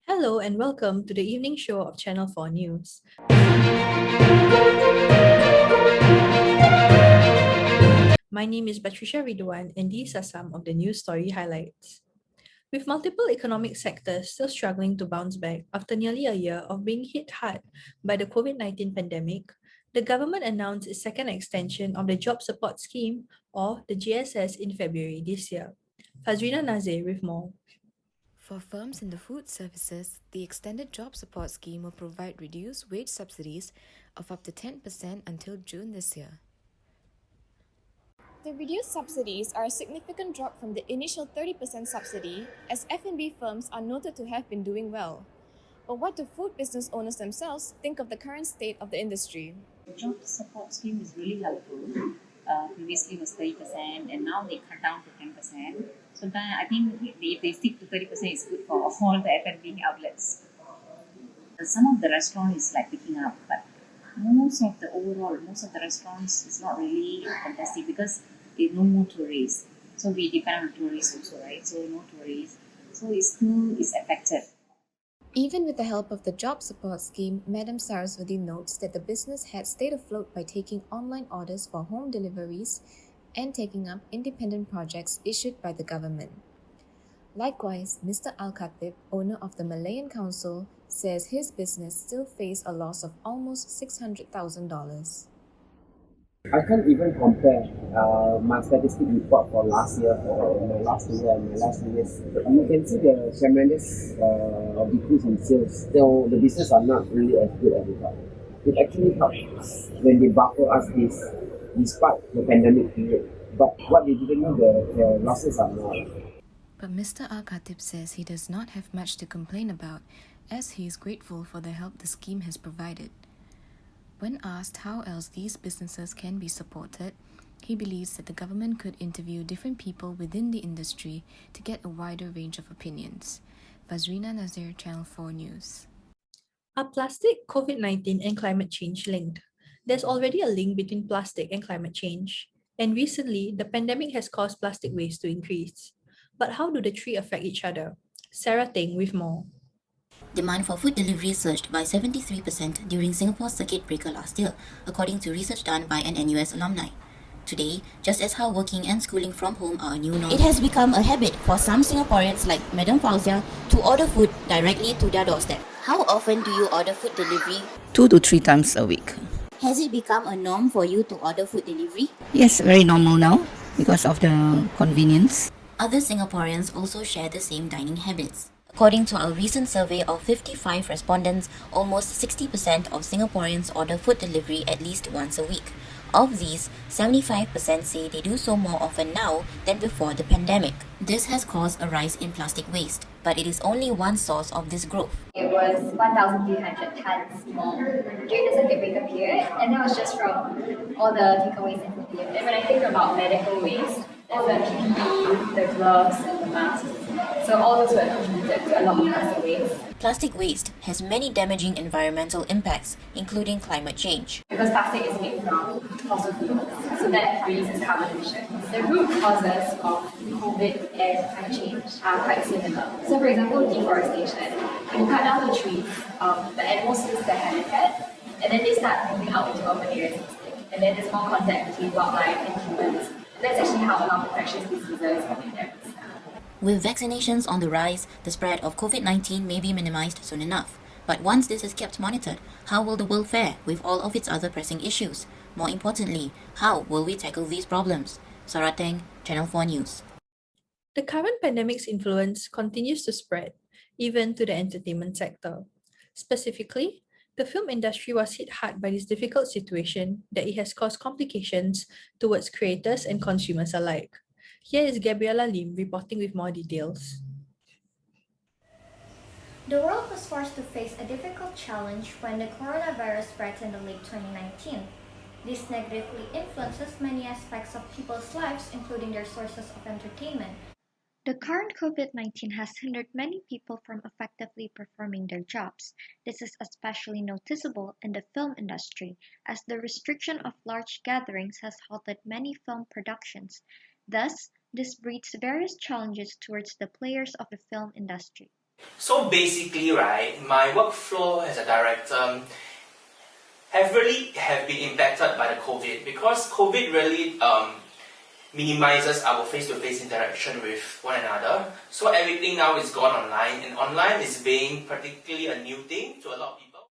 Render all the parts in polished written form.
Hello and welcome to the evening show of Channel 4 News. My name is Patricia Ridwan and these are some of the news story highlights. With multiple economic sectors still struggling to bounce back after nearly a year of being hit hard by the COVID-19 pandemic, the government announced its second extension of the Job Support Scheme, or the GSS, in February this year. Fazrina Nazir with more. For firms in the food services, the extended job support scheme will provide reduced wage subsidies of up to 10% until June this year. The reduced subsidies are a significant drop from the initial 30% subsidy, as F&B firms are noted to have been doing well. But what do food business owners themselves think of the current state of the industry? The job support scheme is really helpful. Previously it was 30% and now they cut down to 10%. So that, I think if they stick to 30% is good for all the F&B outlets. Some of the restaurants is like picking up, but most of the restaurants is not really fantastic because there no more tourists. So we depend on tourists also, right? So no tourists. So it still is affected. Even with the help of the job support scheme, Madam Saraswati notes that the business had stayed afloat by taking online orders for home deliveries and taking up independent projects issued by the government. Likewise, Mr. Al-Khatib, owner of the Malayan Council, says his business still faced a loss of almost $600,000. I can't even compare my statistic report for last year, for my last year and my last 2 years. You can see the tremendous decrease in sales. Still, the business are not really as good as we thought. It actually helps when they buffer us this, despite the pandemic period. But what they didn't know, the losses are more. But Mr. Al-Khatib says he does not have much to complain about, as he is grateful for the help the scheme has provided. When asked how else these businesses can be supported, he believes that the government could interview different people within the industry to get a wider range of opinions. Fazrina Nazir, Channel 4 News. Are plastic, COVID-19 and climate change linked? There's already a link between plastic and climate change. And recently, the pandemic has caused plastic waste to increase. But how do the three affect each other? Sarah Teng with more. Demand for food delivery surged by 73% during Singapore's circuit breaker last year, according to research done by an NUS alumni. Today, just as how working and schooling from home are a new norm, it has become a habit for some Singaporeans like Madam Fauzia to order food directly to their doorstep. How often do you order food delivery? 2 to 3 times a week. Has it become a norm for you to order food delivery? Yes, very normal now because of the convenience. Other Singaporeans also share the same dining habits. According to our recent survey of 55 respondents, almost 60% of Singaporeans order food delivery at least once a week. Of these, 75% say they do so more often now than before the pandemic. This has caused a rise in plastic waste, but it is only one source of this growth. It was 1,300 tons more during the circuit breaker period, and that was just from all the takeaways and food delivery. When I think about medical waste, there's the PPE, the gloves, and the masks. So all those were contributed to a lot of plastic waste. Plastic waste has many damaging environmental impacts, including climate change. Because plastic is made from fossil fuels, so that releases carbon emissions. The root causes of COVID and climate change are quite similar. So for example, deforestation. When you cut down the trees, the animals lose their habitat, and then they start moving out into urban areas instead. And then there's more contact between wildlife and humans. That's actually how a lot of infectious diseases come in there. With vaccinations on the rise, the spread of COVID-19 may be minimized soon enough. But once this is kept monitored, how will the world fare with all of its other pressing issues? More importantly, how will we tackle these problems? Sarah Teng, Channel 4 News. The current pandemic's influence continues to spread, even to the entertainment sector. Specifically, the film industry was hit hard by this difficult situation that it has caused complications towards creators and consumers alike. Here is Gabriella Lim reporting with more details. The world was forced to face a difficult challenge when the coronavirus spread in the late 2019. This negatively influences many aspects of people's lives, including their sources of entertainment. The current COVID-19 has hindered many people from effectively performing their jobs. This is especially noticeable in the film industry, as the restriction of large gatherings has halted many film productions. Thus, this breeds various challenges towards the players of the film industry. So basically, right, my workflow as a director have been impacted by the COVID because COVID really minimizes our face-to-face interaction with one another. So everything now is gone online, and online is being particularly a new thing to a lot of people.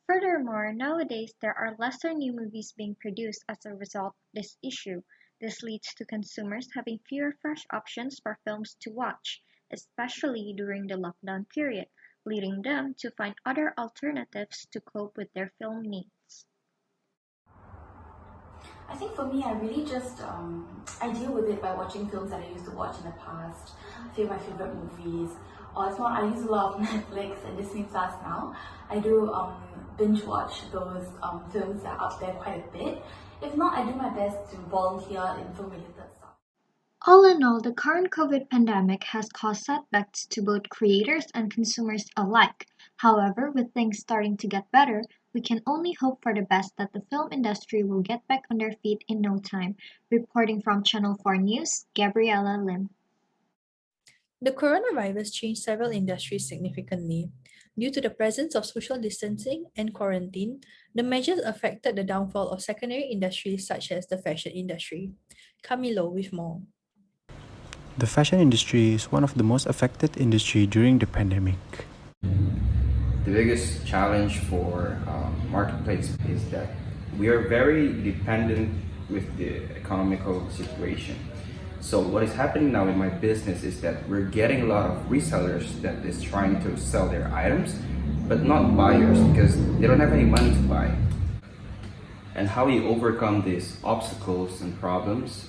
Furthermore, nowadays there are lesser new movies being produced as a result of this issue. This leads to consumers having fewer fresh options for films to watch, especially during the lockdown period, leading them to find other alternatives to cope with their film needs. I think for me, I really just I deal with it by watching films that I used to watch in the past, my favorite movies, or if not, I use a lot of Netflix and Disney Plus now. I do binge watch those films that are up there quite a bit. If not, I do my best to volunteer in film related stuff. All in all, the current COVID pandemic has caused setbacks to both creators and consumers alike. However, with things starting to get better, we can only hope for the best that the film industry will get back on their feet in no time. Reporting from Channel 4 News, Gabriella Lim. The coronavirus changed several industries significantly. Due to the presence of social distancing and quarantine, the measures affected the downfall of secondary industries such as the fashion industry. Camilo with more. The fashion industry is one of the most affected industry during the pandemic. The biggest challenge for marketplace is that we are very dependent with the economical situation. So what is happening now in my business is that we're getting a lot of resellers that is trying to sell their items, but not buyers because they don't have any money to buy. And how we overcome these obstacles and problems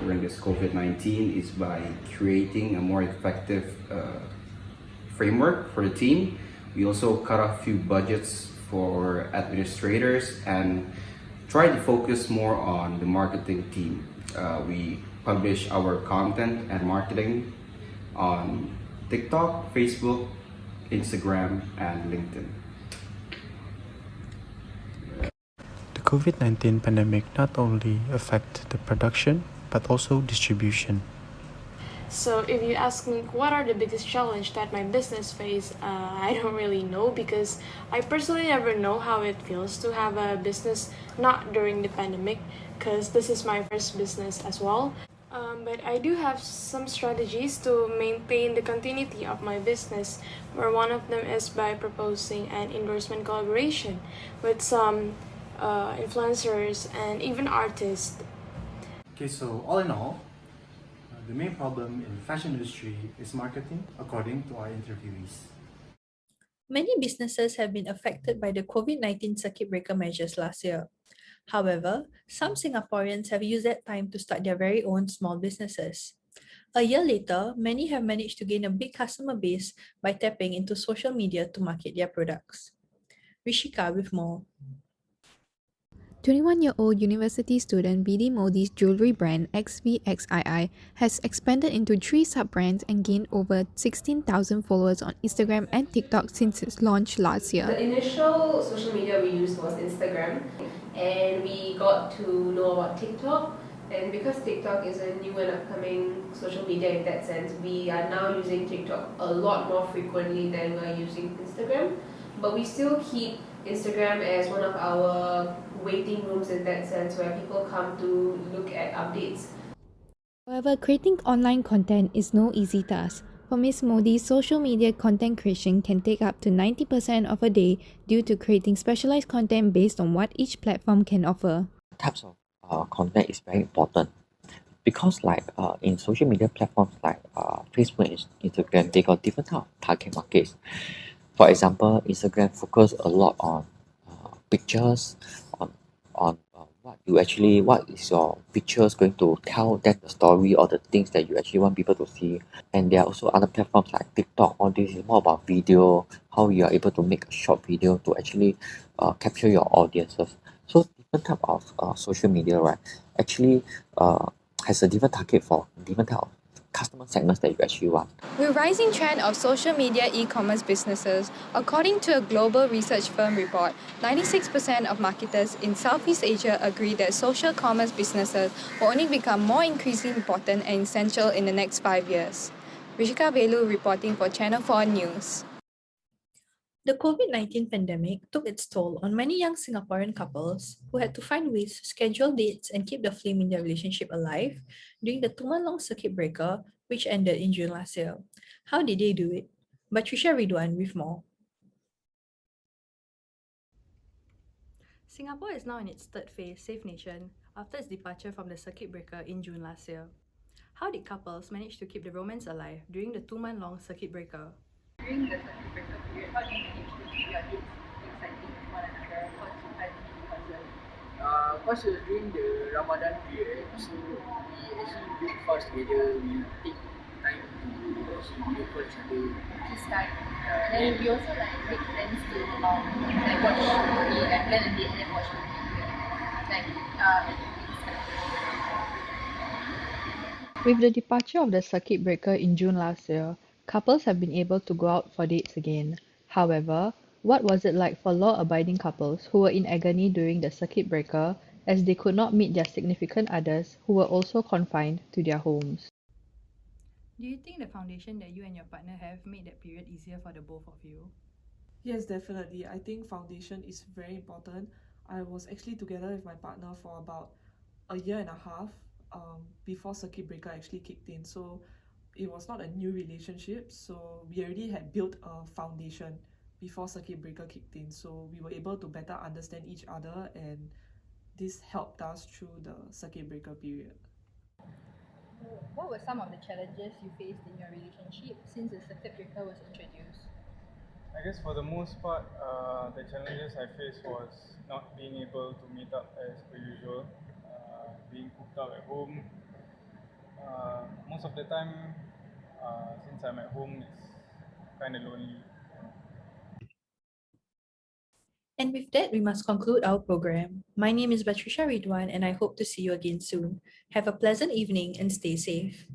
during this COVID-19 is by creating a more effective framework for the team. We also cut off a few budgets for administrators and try to focus more on the marketing team. We publish our content and marketing on TikTok, Facebook, Instagram, and LinkedIn. The COVID-19 pandemic not only affected the production but also distribution. So if you ask me what are the biggest challenge that my business face, I don't really know because I personally never know how it feels to have a business not during the pandemic because this is my first business as well. But I do have some strategies to maintain the continuity of my business, where one of them is by proposing an endorsement collaboration with some influencers and even artists. Okay, so all in all, the main problem in the fashion industry is marketing, according to our interviewees. Many businesses have been affected by the COVID-19 circuit breaker measures last year. However, some Singaporeans have used that time to start their very own small businesses. A year later, many have managed to gain a big customer base by tapping into social media to market their products. Rishika with more. 21-year-old university student BD Modi's jewelry brand XVXII has expanded into 3 sub-brands and gained over 16,000 followers on Instagram and TikTok since its launch last year. The initial social media we used was Instagram, and we got to know about TikTok. And because TikTok is a new and upcoming social media in that sense, we are now using TikTok a lot more frequently than we're using Instagram. But we still keep Instagram as one of our waiting rooms in that sense, where people come to look at updates. However, creating online content is no easy task. For Ms. Modi, social media content creation can take up to 90% of a day due to creating specialized content based on what each platform can offer. Types of content is very important because in social media platforms like Facebook and Instagram, they got different type of target markets. For example, Instagram focus a lot on pictures, on what is your pictures going to tell that the story or the things that you actually want people to see. And there are also other platforms like TikTok. All this is more about video, how you are able to make a short video to actually capture your audiences. So different type of social media, right, actually has a different target for different type of customer segments that you actually want. With rising trend of social media e-commerce businesses, according to a global research firm report, 96% of marketers in Southeast Asia agree that social commerce businesses will only become more increasingly important and essential in the next 5 years. Rishika Velu reporting for Channel 4 News. The COVID-19 pandemic took its toll on many young Singaporean couples who had to find ways to schedule dates and keep the flame in their relationship alive during the 2-month-long circuit breaker, which ended in June last year. How did they do it? Batrisha Ridwan with more. Singapore is now in its third phase, Safe Nation, after its departure from the circuit breaker in June last year. How did couples manage to keep the romance alive during the 2-month-long circuit breaker? During the circuit breaker period, how do you manage to keep your dates exciting with one another? Because you can't meet person. Because it was during the Ramadan period, so we actually break fast together. We take time to actually video call each other. This time. And then we also like make plans to like watch movie, like plan a date and then watch movie together. Like With the departure of the circuit breaker in June last year, couples have been able to go out for dates again. However, what was it like for law-abiding couples who were in agony during the circuit breaker as they could not meet their significant others who were also confined to their homes? Do you think the foundation that you and your partner have made that period easier for the both of you? Yes, definitely. I think foundation is very important. I was actually together with my partner for about a year and a half before circuit breaker actually kicked in. So it was not a new relationship. So we already had built a foundation before circuit breaker kicked in. So we were able to better understand each other, and this helped us through the circuit breaker period. What were some of the challenges you faced in your relationship since the circuit breaker was introduced? I guess for the most part, the challenges I faced was not being able to meet up as per usual, being cooped up at home. Most of the time, since I'm at home, it's kind of lonely. And with that, we must conclude our program. My name is Batrisha Ridwan, and I hope to see you again soon. Have a pleasant evening and stay safe.